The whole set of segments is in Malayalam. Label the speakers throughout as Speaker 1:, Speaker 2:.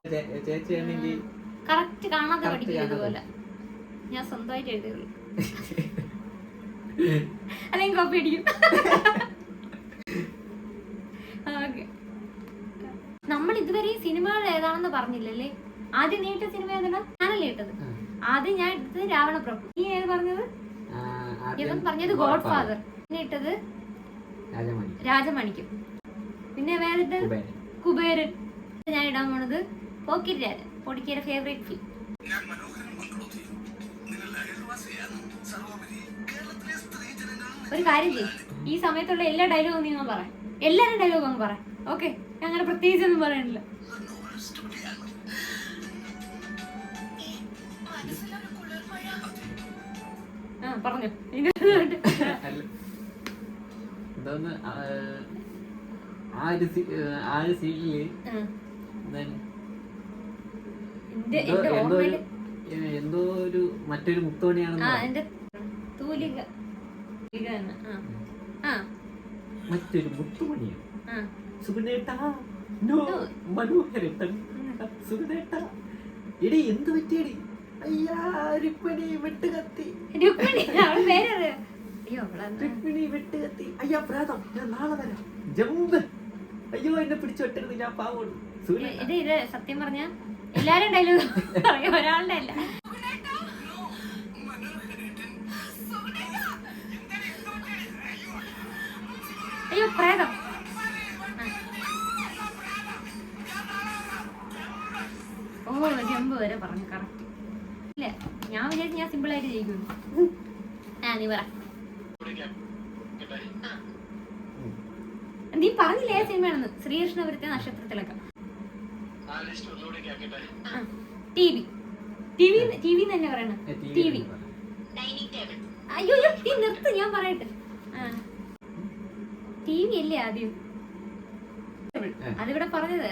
Speaker 1: ചേച്ചിയാണെങ്കിൽ
Speaker 2: കറക്റ്റ് കാണാതെ പഠിക്കും. ഇതുപോലെ ഞാൻ സ്വന്തമായിട്ട് എഴുതുള്ളൂ, അല്ലെങ്കിൽ കോപ്പി അടിക്കും. നമ്മൾ ഇതുവരെ സിനിമകൾ ഏതാണെന്ന് പറഞ്ഞില്ലല്ലേ? ആദ്യം നീ ഇട്ട സിനിമ ഏതാണ്? ഞാനല്ലേ ഇട്ടത്? ആദ്യം ഞാൻ ഇട്ടത് രാവണപ്രഭു. നീ ഏത് പറഞ്ഞത്? ഇവൻ പറഞ്ഞത് ഗോഡ് ഫാദർ. പിന്നെ ഇട്ടത് രാജമണിക്കും. പിന്നെ വേറെ കുബേരൻ. ഞാൻ ഇടാൻ പോണത് പോക്കിരി രാജൻ, പൊടിക്കയുടെ ഫേവറേറ്റ് ഫിലിം. ഒരു കാര്യം ചെയ്യും, ഈ സമയത്തുള്ള എല്ലാ ഡയലോഗും നിങ്ങൾ പറയാം. എല്ലാരും ഡയലോഗും അങ്ങ് പറയാം. ഓക്കെ, അങ്ങനെ പ്രത്യേകിച്ചൊന്നും പറയാനില്ല. പറഞ്ഞു
Speaker 1: എന്തോ ഒരു മറ്റൊരു മുത്തോണിയാണ് മറ്റൊരു മുത്തുമണിയാണ്. സുഗുണേട്ടാ, മനോഹരട്ടൻ സുഗുണേട്ടാ. എടി എന്ത് പറ്റിയടി? അയ്യാ രുക്മിണി വെട്ടുകത്തി. രുക്മിണി വെട്ടുകത്തി. അയ്യാ പ്രാതം, ഞാൻ നാളെ വരാം. ജമ്പ്. അയ്യോ എന്നെ പിടിച്ചു വെട്ടരുത്, ഞാൻ പാവോളൂ.
Speaker 2: ഇത് സത്യം പറഞ്ഞ എല്ലാരും ഡയലോഗ് ഒരാളുടെ അല്ല. അയ്യോ പ്രേതം. ഓ ജമ്പ് വരെ പറഞ്ഞു കറക്റ്റ്. ഇല്ല, ഞാൻ വിചാരിച്ചു ഞാൻ സിമ്പിൾ ആയിട്ട് ജയിക്കുന്നു. നീ പറ. നീ പറഞ്ഞില്ലേ ഏത് സിനിമയാണെന്ന്? ശ്രീകൃഷ്ണപുരത്തെ നക്ഷത്രത്തിലൊക്കെ. ടി വി തന്നെ പറയണ. T V. അയ്യോ നീ നിർത്ത്, ഞാൻ പറയട്ടെ. ടി വി അല്ലേ ആദ്യം? അതിവിടെ പറഞ്ഞത്.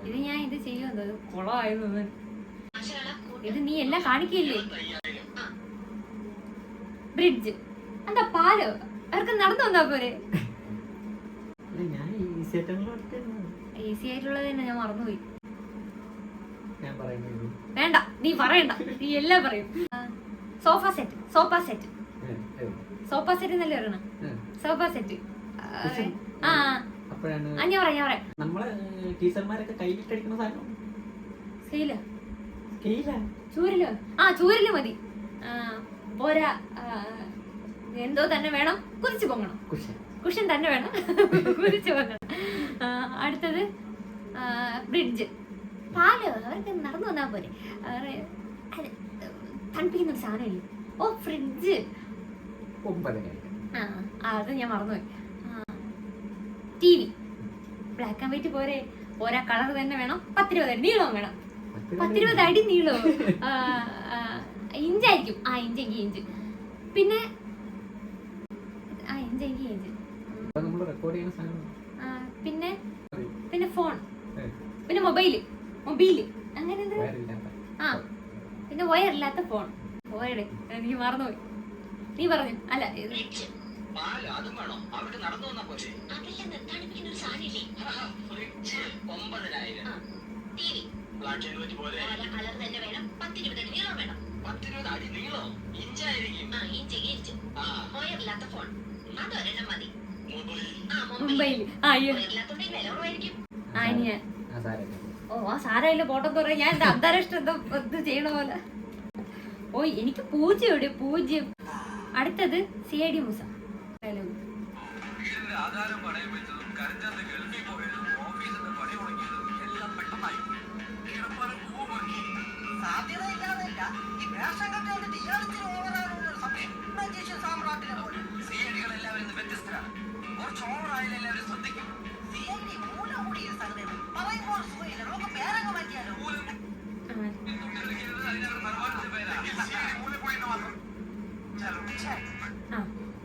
Speaker 2: ഇത് ഞാൻ ഇത് ചെയ്യുന്നത് കുളമായിരുന്നു. ഇത് നീ എല്ലാം കാണിക്കില്ലേ? ബ്രിഡ്ജ്. എന്താ പാലോ? അവർക്ക് നടന്നു വന്നാ പോരെ? ഈസി ആയിട്ടുള്ളത് തന്നെ ഞാൻ മറന്നുപോയി. വേണ്ട, നീ പറയണ്ട, നീ എല്ലാം പറയും. Sofa set. Sofa set. Sofa set എന്നല്ലേ പറയണ? Sofa set. ഞാൻ പറയാം.
Speaker 1: നമ്മളെ ടീച്ചർമാരൊക്കെ കയ്യിലിട്ടടിക്കുന്ന സാധനം.
Speaker 2: ചൂരല്. ചൂരല് മതി. പോരാ, എന്തോ തന്നെ വേണം, കുരിച്ചു പൊങ്ങണം. കുഷൻ തന്നെ വേണം, കുരിച്ചു പൊങ്ങണം. അടുത്തത് ബ്രിഡ്ജ്. പാല്. അവർക്ക് നടന്നു വന്നാൽ പോരെ? തണുപ്പിക്കുന്ന ഒരു സാധനമില്ലേ? ഓ ഫ്രിഡ്ജ്. അത് ഞാൻ മറന്നുപോയി. T V. Black and white പോരെ? പോരാ, കളർ തന്നെ വേണം. 10-20 അടി നീളവും വേണം. 10-20 അടി നീളവും. ഇഞ്ചായിരിക്കും. ഇഞ്ചെങ്കിൽ ഇഞ്ച്. പിന്നെ ഇഞ്ചെങ്കിൽ ഇഞ്ച്. പിന്നെ ഫോൺ. പിന്നെ മൊബൈല്. അങ്ങനെ പിന്നെ വയറില്ലാത്ത ഫോൺ. പോയടെ, എനിക്ക് മറന്നുപോയി. നീ പറഞ്ഞു. അല്ല മുംബൈയില്. ആ സാരമില്ല, പോട്ടെന്ന് പറയാം. ഞാൻ എന്റെ അന്താരാഷ്ട്ര ഇത് ചെയ്യണ പോലെ. ഓ എനിക്ക് പൂജ്യം. പൂജ്യം. അടുത്തത് CID മൂസ.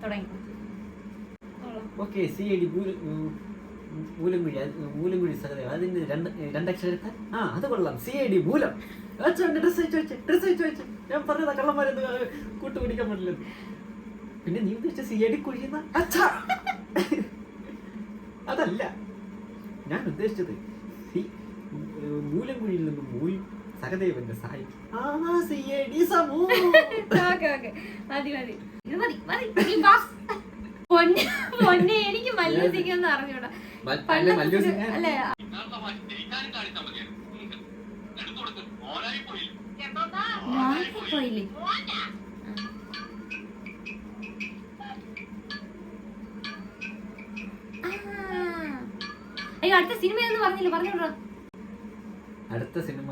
Speaker 2: തുടങ്ങി.
Speaker 1: ഓക്കെ CID മൂലംകുഴി സഹദേവ അതിന് രണ്ടക്ഷരത്താൽ അത് കൊള്ളാം CID മൂലം ഡ്രസ് വെച്ച് ഞാൻ പറഞ്ഞതാ കള്ളന്മാരെന്ന് കൂട്ടുപിടിക്കാൻ പറ്റില്ല. പിന്നെ നീ ഉദ്ദേശിച്ച CID കുഴിയുന്ന അച്ഛാ അതല്ല ഞാൻ ഉദ്ദേശിച്ചത് മൂലംകുഴിയിൽ നിന്നും സഹദേവന്റെ സായി CID സമൂ.
Speaker 2: പൊന്നെ എനിക്ക് മല്ലൂസിക്കൊന്നും അറിഞ്ഞൂടാ. അല്ലേ പോയില്ലേ? അയ്യോ അടുത്ത സിനിമ എന്ന് പറഞ്ഞില്ല, പറഞ്ഞോടാ.
Speaker 1: അടുത്ത സിനിമ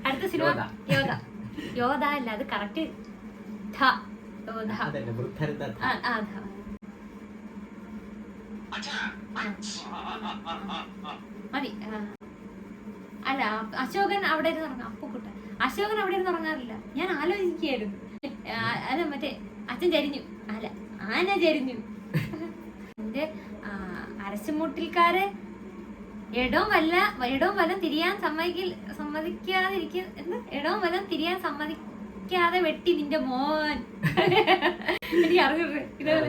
Speaker 2: അടുത്ത സിനിമ യോധ അല്ല, അത് കറക്റ്റ് മതി. അല്ല അശോകൻ അവിടെ ഇരുന്ന് ഉറങ്ങാം. അപ്പുക്കുട്ട അശോകൻ അവിടെ ഇരുന്ന് ഉറങ്ങാറില്ല. ഞാൻ ആലോചിക്കുകയായിരുന്നു. അല്ല മറ്റേ അച്ഛൻ ചരിഞ്ഞു, അല്ല ആന ചരിഞ്ഞു. എന്റെ അരശുമുട്ടിൽക്കാരെ ഇടവും വല്ലം തിരിയാൻ സമ്മതിക്കാതെ വെട്ടി നിന്റെ മോൻ. എനിക്ക് അറിഞ്ഞൂടെ ഇതേപോലെ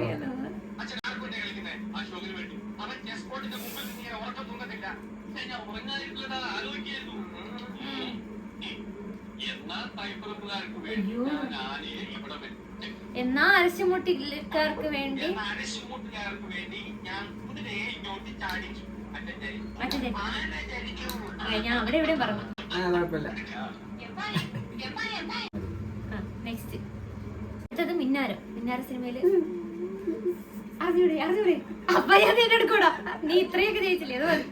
Speaker 2: എന്നാ അരശുമുട്ടിൽക്കാർക്ക് വേണ്ടി ഞാൻ അവിടെ എവിടെ പറഞ്ഞു. നെക്സ്റ്റ് അടുത്തത് മിന്നാര സിനിമയില് അറിഞ്ഞൂടെ അപ്പൊ ഞാൻ നിന്നെ എടുക്കൂടാ. നീ ഇത്രയൊക്കെ ജയിച്ചില്ലേ, അത് മതി.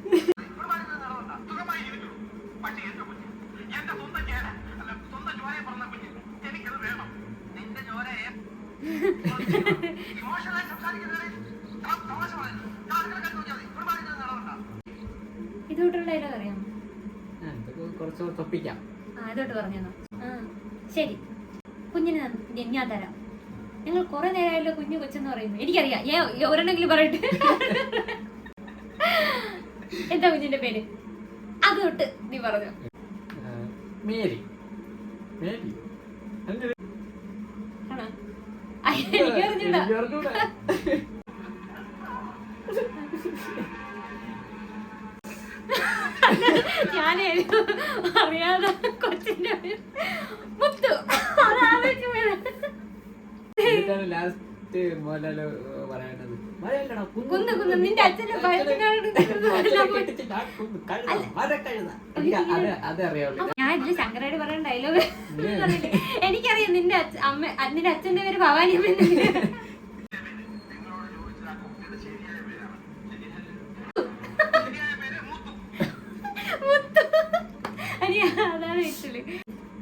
Speaker 2: ഇതോട്ടുള്ള ഡയലോഗ് അറിയാമോ? ഇതോട്ട് പറഞ്ഞോ. ശരി, കുഞ്ഞിന് ഞാൻ തരാം. നിങ്ങൾ കുറെ നേരമായല്ലോ കുഞ്ഞു കൊച്ചെന്ന് പറയുന്നു. എനിക്കറിയാം, ഒരെണ്ണെങ്കിലും പറയട്ടെ. എന്താ കുഞ്ഞിന്റെ പേര്? അതോട്ട് നീ പറഞ്ഞു. എനിക്ക് അറിഞ്ഞൂടാ. ഞാനേ അറിയാതെ കൊച്ചിന്റെ മുത്തു കുന്ന് നിന്റെ അച്ഛനെ ഞാൻ ഇതില് ശങ്കരാടി പറയുന്ന ഡയലോഗ് എനിക്കറിയാം. നിന്റെ അച്ഛന്റെ പേര് ഭവാനി അമ്മ. അതാണ് ഇഷ്ടല്.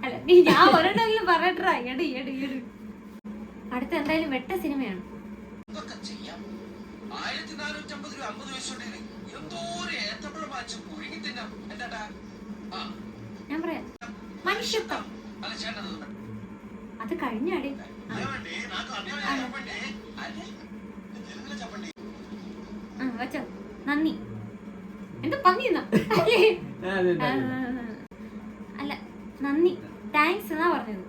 Speaker 2: അല്ല നീ ഞാൻ ഒരെണ്ണെങ്കിലും പറയട്ടാ. ഈട് അടുത്ത എന്തായാലും വെട്ട സിനിമയാണ്. ഞാൻ പറയാം, മനുഷ്യത്വം. അത് കഴിഞ്ഞാടി വച്ചോ. നന്ദി. എന്താ പന്നിന്നാ? അല്ല നന്ദി, താങ്ക്സ് എന്നാ പറഞ്ഞത്.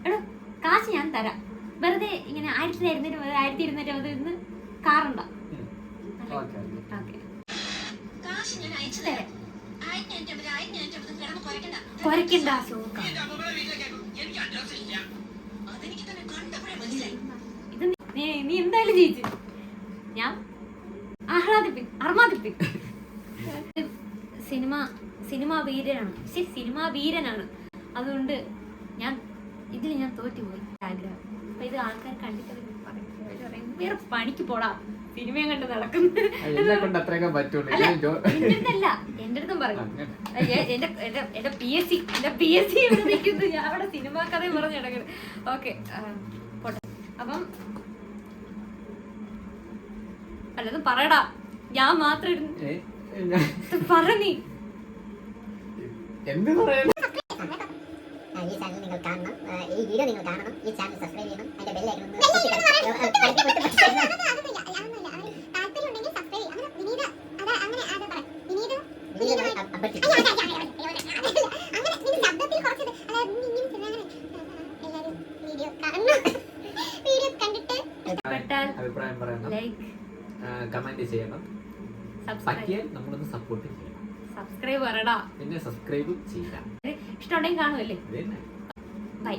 Speaker 2: എടോ കാശ് ഞാൻ തരാം. വെറുതെ ഇങ്ങനെ 1250 കാറുണ്ടോ? കുറയ്ക്കണ്ട. ഇത് നീ എന്തായാലും ജയിച്ചു. ഞാൻ അർമാദിപ്പിൻ. സിനിമാ വീരനാണ്. അതുകൊണ്ട് ഇതിൽ ഞാൻ തോറ്റുപോയി ആഗ്രഹം. അപ്പൊ ഇത് ആൾക്കാർ കണ്ടിട്ട് വേറെ പണിക്ക് പോടാ, സിനിമയും കണ്ട് നടക്കുന്നു. എന്റെ അടുത്തും പറയും. എന്റെ PSC ഇവിടെ നിൽക്കുന്നു. ഞാൻ അവിടെ സിനിമാ കഥയും പറഞ്ഞു കിടക്കുന്നത്. ഓക്കെ പോട്ടെ. അപ്പം അല്ലതും പറയടാ, ഞാൻ മാത്രം പറ. നീ
Speaker 1: എന്ത് പറയാ?
Speaker 3: കാണണം. ഈ വീഡിയോ നിങ്ങൾ കാണണം. ഈ ചാനൽ സബ്സ്ക്രൈബ് ചെയ്യണം. അതിന്റെ ബെല്ലൈക്കൺ ഒന്ന്
Speaker 2: ഇഷ്ടപ്പെട്ടാൽ
Speaker 1: അഭിപ്രായം പറയണം,
Speaker 2: ലൈക്ക്
Speaker 1: കമന്റ് ചെയ്യണം,
Speaker 2: സബ്സ്ക്രൈബ്
Speaker 1: പറ്റിയാൽ നമ്മളൊന്ന് സപ്പോർട്ട് ചെയ്യണം,
Speaker 2: സബ്സ്ക്രൈബ് പറയടാ.
Speaker 1: പിന്നെ സബ്സ്ക്രൈബ് ചെയ്യാം.
Speaker 2: ഇഷ്ടമുണ്ടെങ്കിൽ കാണുമല്ലേ.
Speaker 1: ഇത് തന്നെ.
Speaker 2: ബൈ.